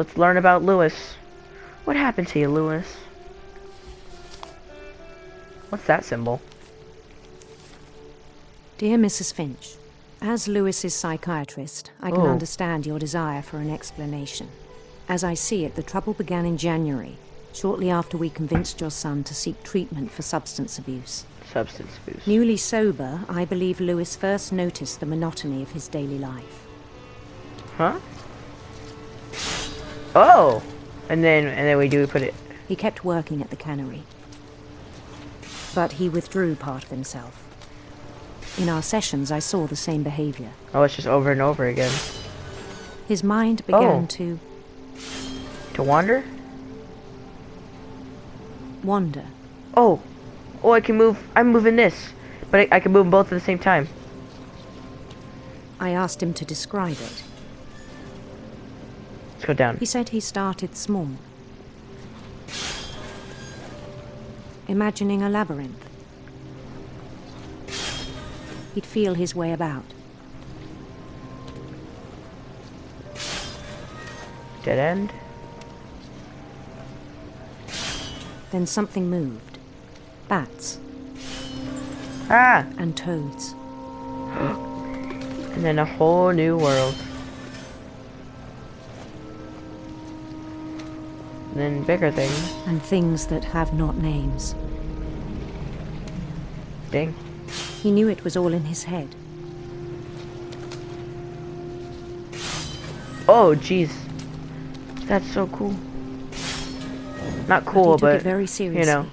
Let's learn about Lewis. What happened to you, Lewis? What's that symbol? Dear Mrs. Finch, as Lewis's psychiatrist, I can understand your desire for an explanation. As I see it, the trouble began in January, shortly after we convinced your son to seek treatment for substance abuse. Substance abuse. Newly sober, I believe Lewis first noticed the monotony of his daily life. Huh? Oh! And then we put it... He kept working at the cannery. But he withdrew part of himself. In our sessions, I saw the same behavior. Oh, it's just over and over again. His mind began to... To wander? Wander. Oh! Oh, I can move... I'm moving this. But I can move them both at the same time. I asked him to describe it. Let's go down. He said he started small. Imagining a labyrinth. He'd feel his way about. Dead end. Then something moved. Bats. Ah! And toads. And then a whole new world. And then bigger things. And things that have not names. Ding. He knew it was all in his head. Oh, jeez. That's so cool. Not cool, But he took but it very seriously. you know.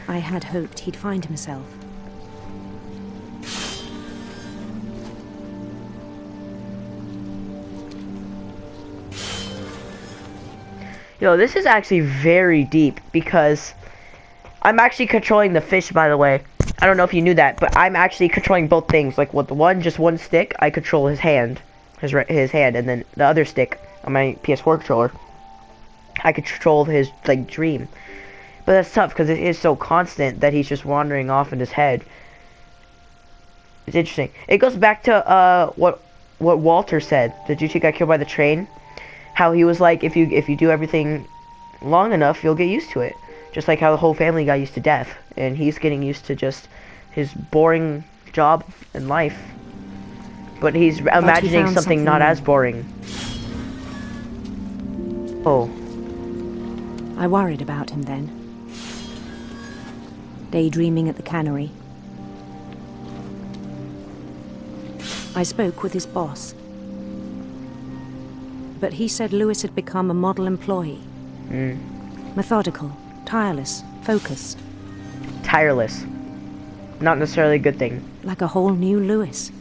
I had hoped he'd find himself. Yo, this is actually very deep because I'm actually controlling the fish, by the way. I don't know if you knew that, but I'm actually controlling both things. Like with the one stick, I control his hand, his hand, and then the other stick on my PS4 controller, I control his like dream. But that's tough because it is so constant that he's just wandering off in his head. It's interesting. It goes back to what Walter said. The dude who got killed by the train. How he was like, if you do everything long enough, you'll get used to it. Just like how the whole family got used to death, and he's getting used to just his boring job and life. But he's imagining something not as boring. Oh. I worried about him then. Daydreaming at the cannery. I spoke with his boss. But he said Lewis had become a model employee. Methodical, tireless, focused. Tireless. Not necessarily a good thing. Like a whole new Lewis.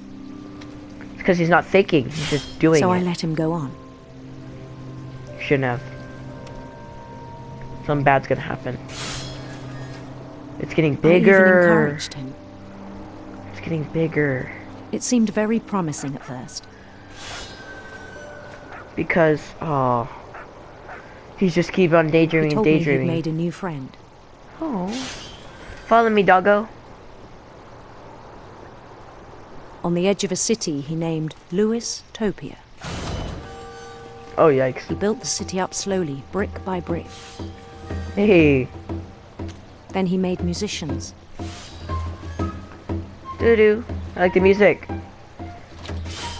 It's because he's not thinking, he's just doing it. So I let him go on. You shouldn't have. Something bad's gonna happen. It's getting bigger. I even encouraged him. It's getting bigger. It seemed very promising at first. Because, oh, he's just keep on daydreaming and daydreaming. He made a new friend. Oh, follow me, doggo. On the edge of a city he named Lewis Topia. Oh, yikes. He built the city up slowly, brick by brick. Hey. Then he made musicians. Doo-doo. I like the music.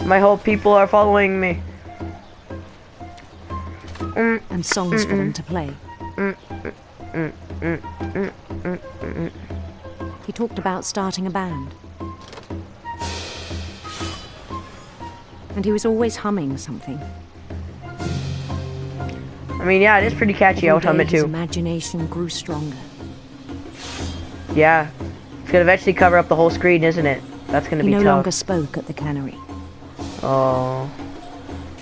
My whole people are following me. And songs for them to play. He talked about starting a band. And he was always humming something. I mean, yeah, it is pretty catchy. I would hum it His too. imagination grew stronger. Yeah. It's gonna eventually cover up the whole screen, isn't it? That's gonna be tough. He no longer spoke at the cannery. Oh.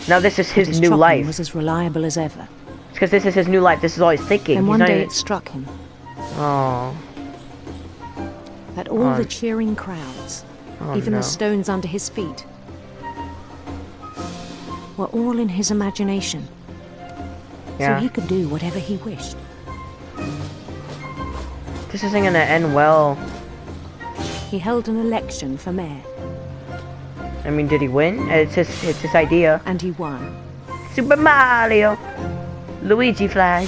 Now this is his new chopping life. Was as reliable as ever. It's because this is his new life. This is all he's thinking. And He's one not day even... it struck him Oh. that all the cheering crowds, even no. the stones under his feet, were all in his imagination. Yeah. So he could do whatever he wished. This isn't gonna end well. He held an election for mayor. I mean, did he win? It's his idea. And he won. Super Mario. Luigi flag.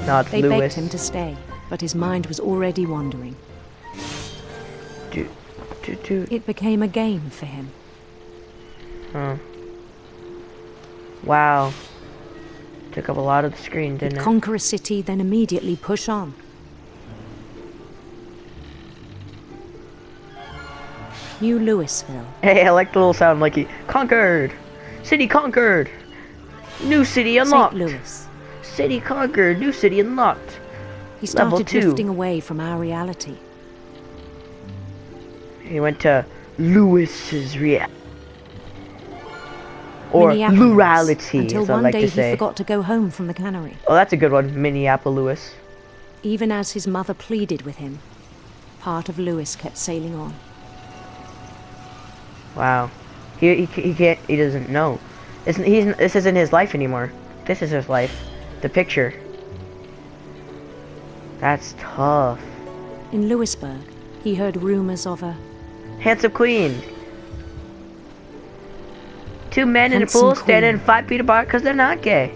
No, it's They Lewis. begged him to stay, but his mind was already wandering. It became a game for him. Huh. Wow. Took up a lot of the screen, didn't it? Conquer a city, then immediately push on. New Louisville. Hey, I like the little sound like he conquered. City conquered. New city unlocked. St. Louis. City conquered. New city unlocked. He Level started 2. drifting away from our reality. He went to Lewis's reality. Or Minneapolis, plurality, until as I one like day to he say. forgot to go home from the cannery. Oh, that's a good one. Minneapolis. Even as his mother pleaded with him, part of Lewis kept sailing on. Wow. He can't, he doesn't know. This isn't his life anymore. This is his life. The picture. That's tough. In Louisburg, he heard rumors of a Handsome queen. 2 men in a Handsome pool queen. standing 5 feet apart because they're not gay.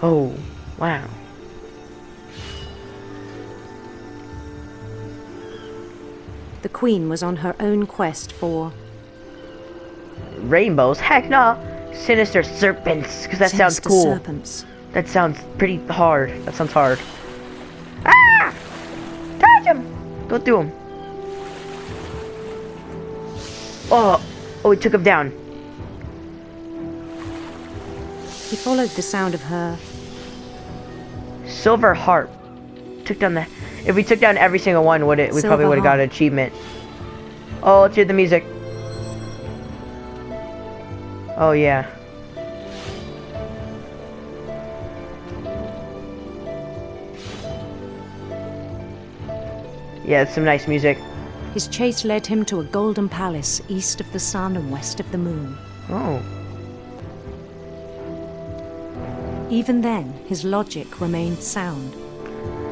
Oh, wow. The Queen was on her own quest for Rainbows? Heck no. Sinister serpents, because that sounds sinister cool. serpents. That sounds pretty hard. That sounds hard. Ah! Touch him! Go through him. Oh, he took him down. He followed the sound of her. Silver harp. Took down the. If we took down every single one, we Silver probably would have got an harp. achievement. Oh, let's hear the music. Oh yeah. Yeah, it's some nice music. His chase led him to a golden palace east of the sun and west of the moon. Oh. Even then, his logic remained sound.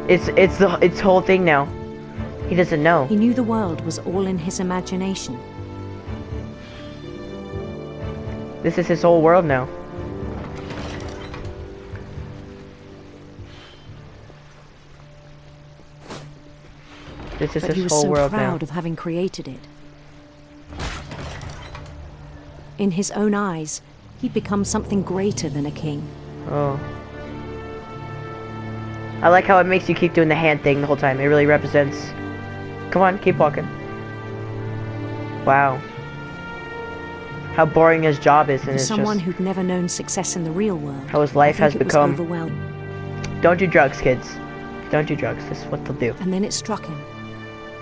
It's whole thing now. He doesn't know. He knew the world was all in his imagination. This is his whole world now. This is But he his was whole so world proud now. of having created it. In his own eyes, he'd become something greater than a king. Oh. I like how it makes you keep doing the hand thing the whole time. It really represents. Come on, keep walking. Wow. How boring his job is, and For it's someone just who'd never known success in the real world, how his life I has think it was become. overwhelming. Don't do drugs, kids. Don't do drugs. This is what they'll do. And then it struck him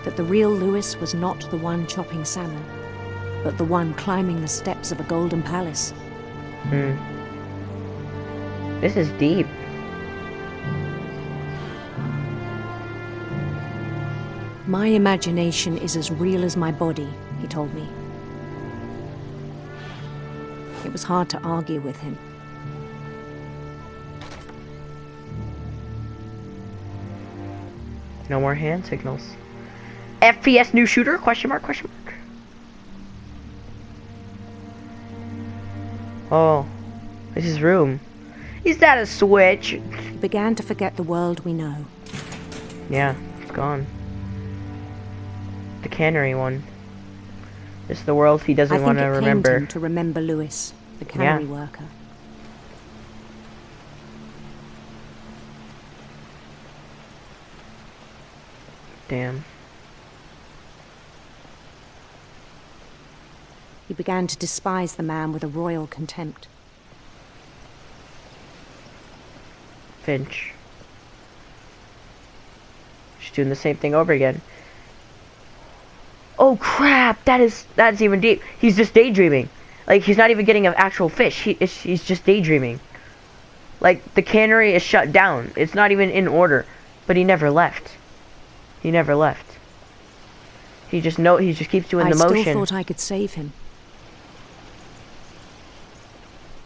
that the real Lewis was not the one chopping salmon, but the one climbing the steps of a golden palace. This is deep. My imagination is as real as my body, he told me. It was hard to argue with him. No more hand signals. FPS new shooter? Question mark, question mark. Oh. This is room. Is that a switch? He began to forget the world we know. Yeah, it's gone. The cannery one. This is the world he doesn't want to I think it pained remember. him to remember Lewis, the cannery worker. Damn. He began to despise the man with a royal contempt. Finch. She's doing the same thing over again. Oh crap! That's even deep. He's just daydreaming. Like he's not even getting an actual fish. He's just daydreaming. Like the cannery is shut down. It's not even in order. But he never left. He never left. He just keeps doing the motion. I still thought I could save him.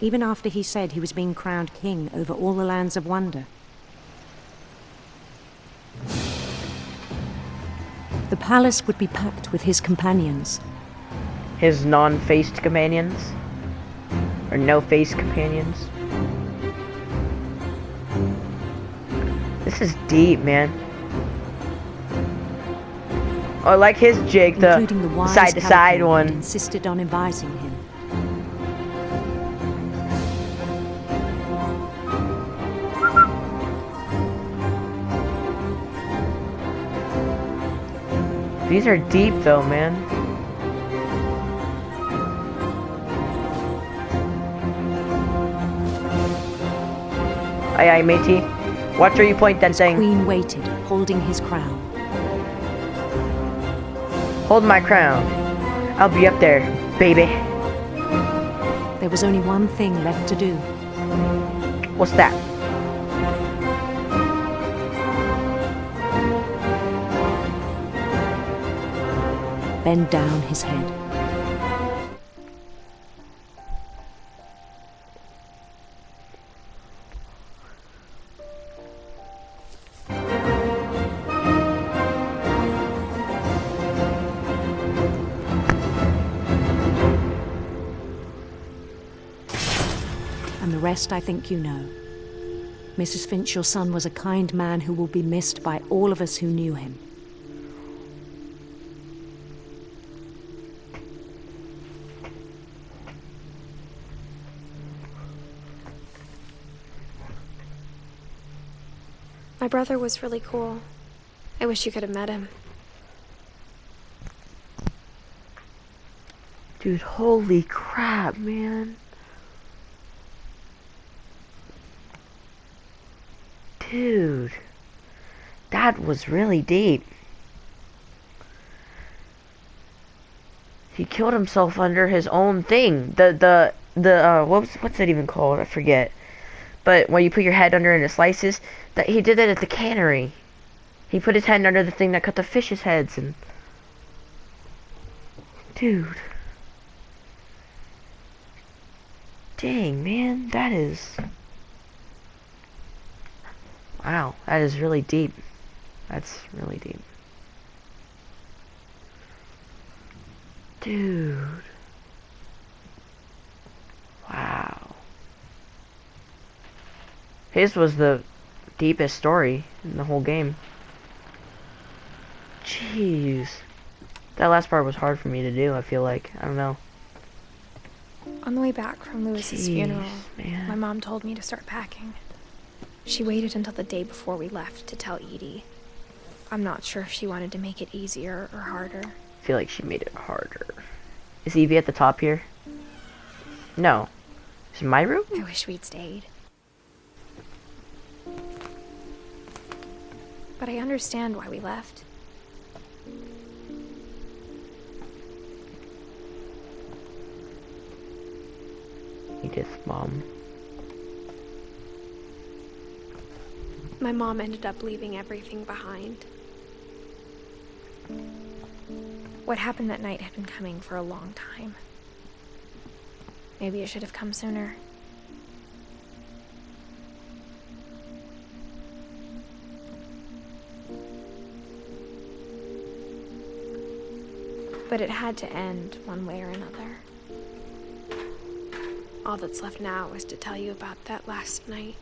Even after he said he was being crowned king over all the lands of wonder. The palace would be packed with his companions. his non-faced companions. Or no-face companions. This is deep, man. Oh, I like his jig, the side-to-side one. Insisted on advising him. These are deep, though, man. Aye, aye, matey. Watch where you point that thing. Queen waited, holding his crown. Hold my crown. I'll be up there, baby. There was only one thing left to do. What's that? Bend down his head. And the rest I think you know. Mrs. Finch, your son was a kind man who will be missed by all of us who knew him. My brother was really cool. I wish you could have met him. Dude, holy crap, man. Dude. That was really deep. He killed himself under his own thing. What's that even called? I forget. But when you put your head under and it slices, that he did that at the cannery. He put his head under the thing that cut the fish's heads and... Dude. Dang, man, that is... Wow, that is really deep. That's really deep. Dude. Wow. His was the deepest story in the whole game. Jeez. That last part was hard for me to do, I feel like. I don't know. On the way back from Lewis's funeral, man. my mom told me to start packing. She waited until the day before we left to tell Edie. I'm not sure if she wanted to make it easier or harder. I feel like she made it harder. Is Evie at the top here? No. Is it my room? I wish we'd stayed. But I understand why we left. Edith, Mom. My mom ended up leaving everything behind. What happened that night had been coming for a long time. Maybe it should have come sooner. But it had to end one way or another. All that's left now is to tell you about that last night.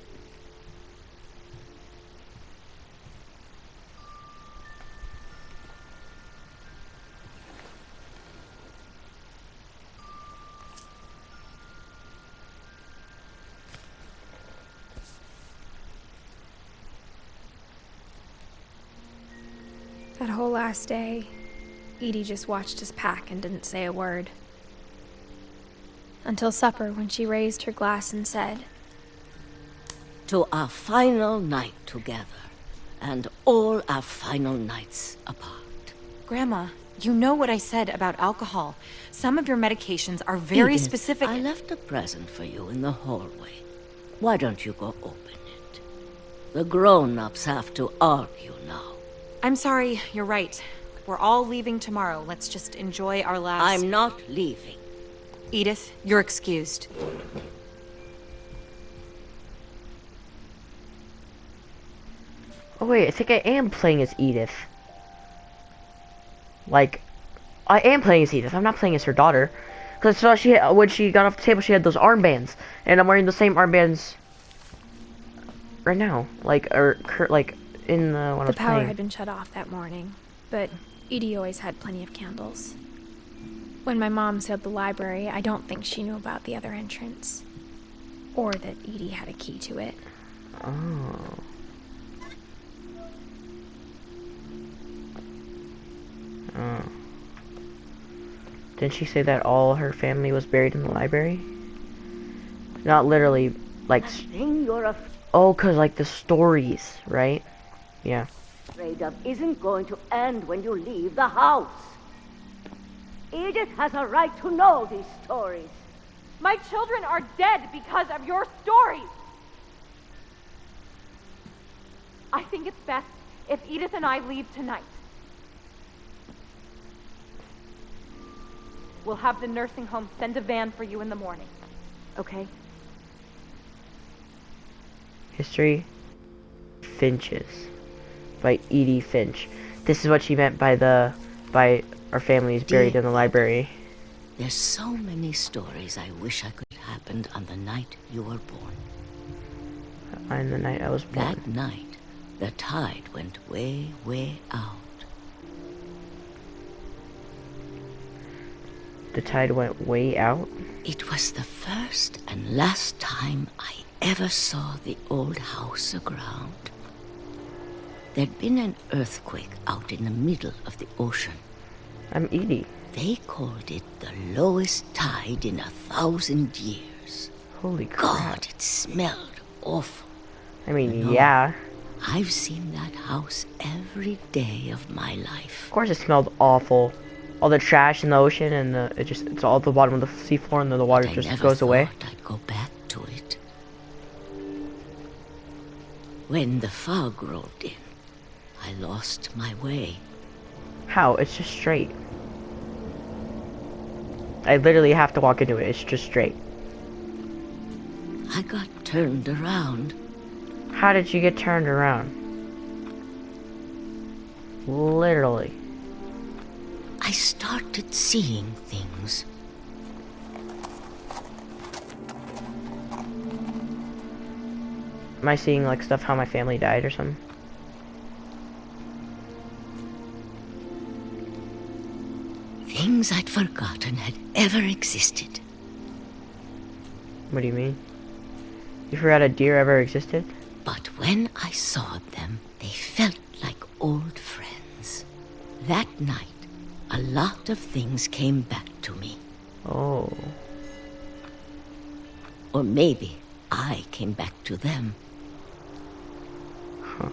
That whole last day, Edie just watched us pack and didn't say a word. Until supper, when she raised her glass and said, "To our final night together, and all our final nights apart." Grandma, you know what I said about alcohol. Some of your medications are very Edith, specific. I left a present for you in the hallway. Why don't you go open it? The grown-ups have to argue now. I'm sorry, you're right. We're all leaving tomorrow. Let's just enjoy our last... I'm not leaving. Edith, you're excused. Oh wait, I think I am playing as Edith. Like, I am playing as Edith. I'm not playing as her daughter. Because I saw when she got off the table, she had those armbands, and I'm wearing the same armbands right now. Like in the when I was The power playing. had been shut off that morning, but Edie always had plenty of candles. When my mom sealed the library, I don't think she knew about the other entrance. Or that Edie had a key to it. Oh. Oh. Didn't she say that all her family was buried in the library? Not literally, like... That thing you're Oh, cause like the stories, right? Yeah. afraid of isn't going to end when you leave the house. Edith has a right to know these stories. My children are dead because of your stories. I think it's best if Edith and I leave tonight. We'll have the nursing home send a van for you in the morning. Okay? History. Finches. By Edie Finch. This is what she meant by our families buried in the library. There's so many stories I wish I could happened on the night you were born. On the night I was born. That night, the tide went way, way out. The tide went way out? It was the first and last time I ever saw the old house aground. There'd been an earthquake out in the middle of the ocean. I'm Edie. They called it the lowest tide in 1,000 years. Holy crap. God, it smelled awful. I mean, No. yeah. I've seen that house every day of my Of life. course it smelled awful. All the trash in the ocean and it's all at the bottom of the seafloor and then the water I just never goes away. thought I'd go back to it. When the fog rolled in, I lost my way. How? It's just straight. I literally have to walk into it. It's just straight. I got turned around. How did you get turned around? Literally. I started seeing things. Am I seeing like stuff how my family died or something? Things I'd forgotten had ever existed. What do you mean? You forgot a deer ever existed? But when I saw them, they felt like old friends. That night, a lot of things came back to me. Oh. Or maybe I came back to them. Huh.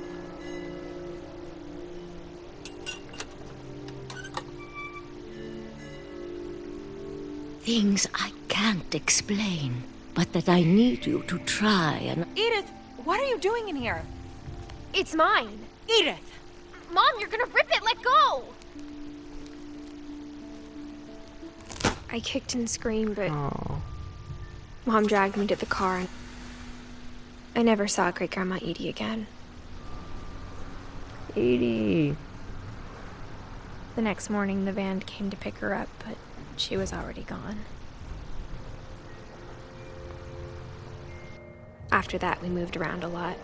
Things I can't explain, but that I need you to try and... Edith, what are you doing in here? It's mine! Edith! Mom, you're gonna rip it! Let go! I kicked and screamed, but Oh. Mom dragged me to the car, and I never saw Great-Grandma Edie again. Edie. The next morning, the van came to pick her up, but she was already gone. After that, we moved around a lot.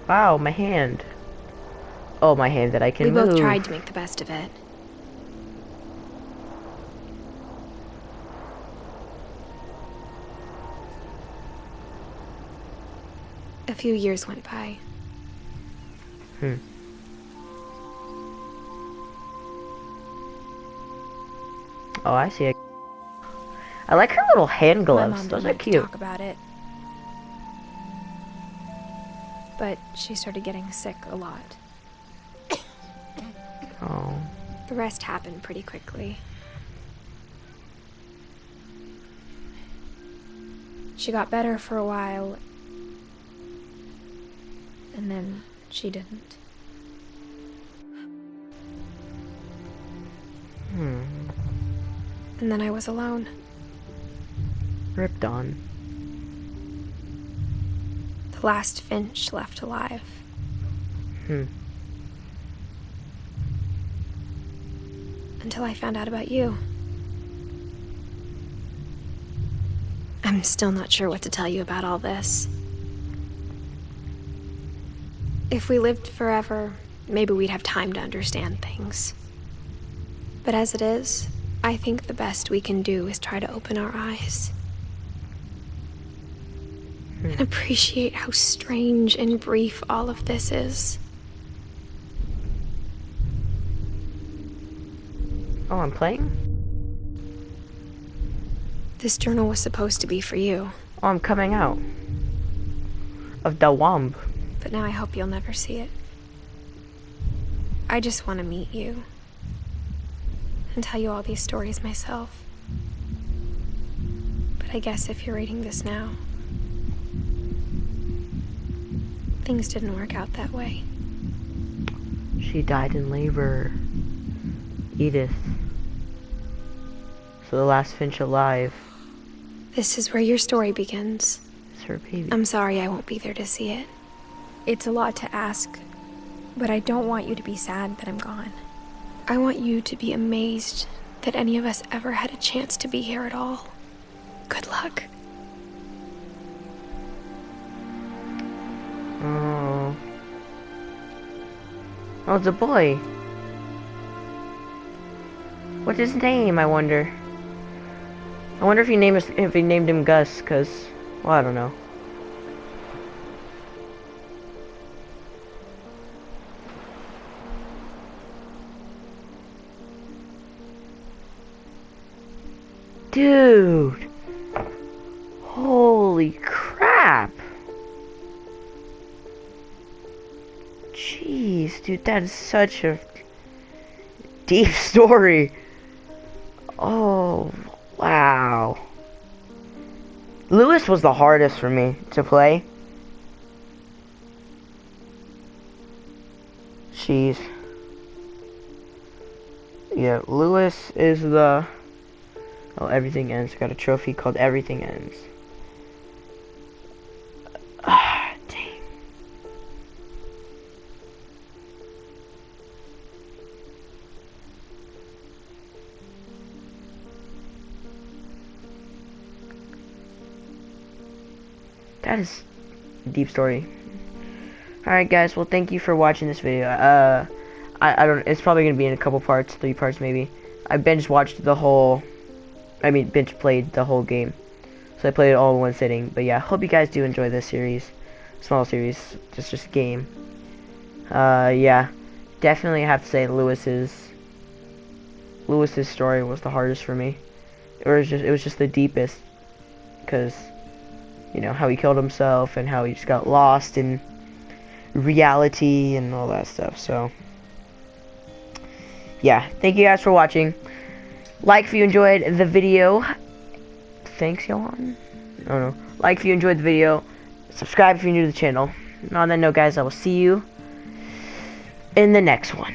Wow, my hand. Oh, my hand that I can We move. both tried to make the best of it. A few years went by. Oh, I see. I like her little hand My gloves. mom Those didn't are like to cute. talk about it. But she started getting sick a lot. Oh. The rest happened pretty quickly. She got better for a while, and then she didn't. And then I was alone. Ripped on. The last Finch left alive. until I found out about you. I'm still not sure what to tell you about all this. If we lived forever, maybe we'd have time to understand things. But as it is, I think the best we can do is try to open our eyes. And appreciate how strange and brief all of this is. Oh, I'm playing? This journal was supposed to be for you, Oh, I'm coming out. Of the womb. but now I hope you'll never see it. I just want to meet you and tell you all these stories myself. But I guess if you're reading this now, things didn't work out that way. She died in labor. Edith. So the last Finch alive This is where your story begins. is her baby. I'm sorry I won't be there to see it. It's a lot to ask, but I don't want you to be sad that I'm gone. I want you to be amazed that any of us ever had a chance to be here at all. Good luck. Oh. Oh, it's a boy. What's his name, I wonder? I wonder if he named him Gus, cause, well, I don't know. Dude. Holy crap. Jeez, dude, that is such a deep story. Oh, wow. Lewis was the hardest for me to play. Jeez. Yeah, Lewis is the... Oh, Everything Ends. Got a trophy called Everything Ends. Ah, dang. That is a deep story. Alright guys, well thank you for watching this video. I don't, it's probably gonna be in a couple parts, 3 parts maybe. I binge watched the whole, binge played the whole game. So I played it all in one sitting. But yeah, hope you guys do enjoy this series. Small series, just a game. Yeah, definitely have to say Lewis's story was the hardest for me. It was just the deepest, because you know how he killed himself and how he just got lost in reality and all that stuff. So yeah, thank you guys for watching. Like if you enjoyed the video. Thanks, Johan. I don't know. Like if you enjoyed the video. Subscribe if you're new to the channel. And on that note, guys, I will see you in the next one.